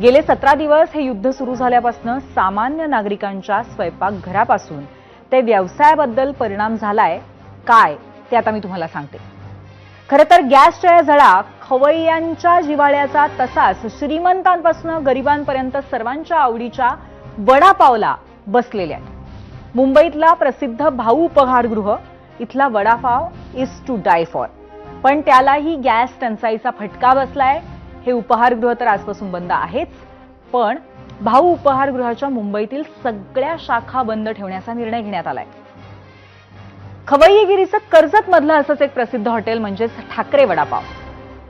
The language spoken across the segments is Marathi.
गेले 17 दिवस हे युद्ध सुरू झाल्यापासून सामान्य नागरिकांच्या स्वयंपाकघरापासून ते व्यवसायाबद्दल परिणाम झालाय काय ते आता मी तुम्हाला सांगते। खरं तर गॅसच्या या झळा खवय्यांच्या जिव्हाळ्याचा तसाच श्रीमंतांपासून गरिबांपर्यंत सर्वांच्या आवडीच्या वडापावला बसलेल्या आहेत। मुंबईतला प्रसिद्ध भाऊ उपहारगृह इथला vada pav is to die for, पण त्यालाही गॅस टंचाईचा फटका बसलाय। हे उपहारगृह तर आजपासून बंद आहेच, पण भाऊ उपहारगृहाच्या मुंबईतील सगळ्या शाखा बंद ठेवण्याचा निर्णय घेण्यात आलाय। खवय्येगिरीचं कर्जत मधलं असंच एक प्रसिद्ध हॉटेल म्हणजेच ठाकरे वडापाव,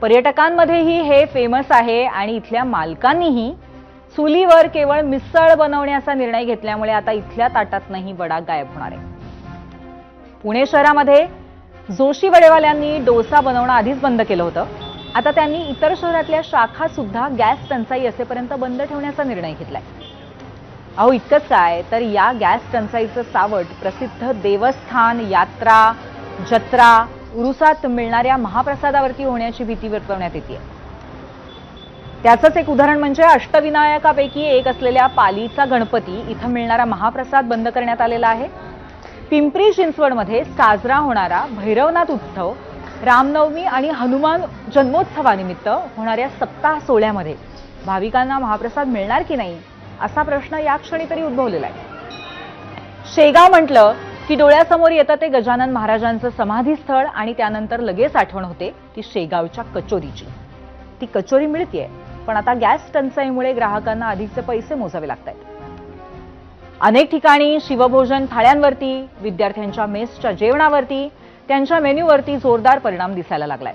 पर्यटकांमध्येही हे फेमस आहे आणि इथल्या मालकांनीही चुलीवर केवळ मिसळ बनवण्याचा निर्णय घेतल्यामुळे आता इथल्या ताटातनंही वडा गायब होणार आहे। पुणे शहरामध्ये जोशी वडेवाल्यांनी डोसा बनवणं आधीच बंद केलं होतं, आता त्यांनी इतर शहरातल्या शाखा सुद्धा गॅस टंचाई असेपर्यंत बंद ठेवण्याचा निर्णय घेतलाय। अहो इतकंच काय तर या गॅस टंचाईचं सावट प्रसिद्ध देवस्थान, यात्रा, जत्रा, उरुसात मिळणाऱ्या महाप्रसादावरती होण्याची भीती वर्तवण्यात येते। त्याचंच एक उदाहरण म्हणजे अष्टविनायकापैकी एक असलेल्या पालीचा गणपती इथं मिळणारा महाप्रसाद बंद करण्यात आलेला आहे। पिंपरी चिंचवडमध्ये साजरा होणारा भैरवनाथ उत्सव, रामनवमी आणि हनुमान जन्मोत्सवानिमित्त होणाऱ्या सप्ताह सोहळ्यामध्ये भाविकांना महाप्रसाद मिळणार की नाही असा प्रश्न या क्षणी तरी उद्भवलेला आहे। शेगाव म्हटलं की डोळ्यासमोर येतं ते गजानन महाराजांचं समाधीस्थळ आणि त्यानंतर लगेच आठवण होते ती शेगावच्या कचोरीची। ती कचोरी मिळतेय, पण आता गॅस टंचाईमुळे ग्राहकांना अधिकचे पैसे मोजावे लागतात। अनेक ठिकाणी शिवभोजन थाळ्यांवरती, विद्यार्थ्यांच्या मेसच्या जेवणावरती, त्यांच्या मेन्यूवरती जोरदार परिणाम दिसायला लागलाय।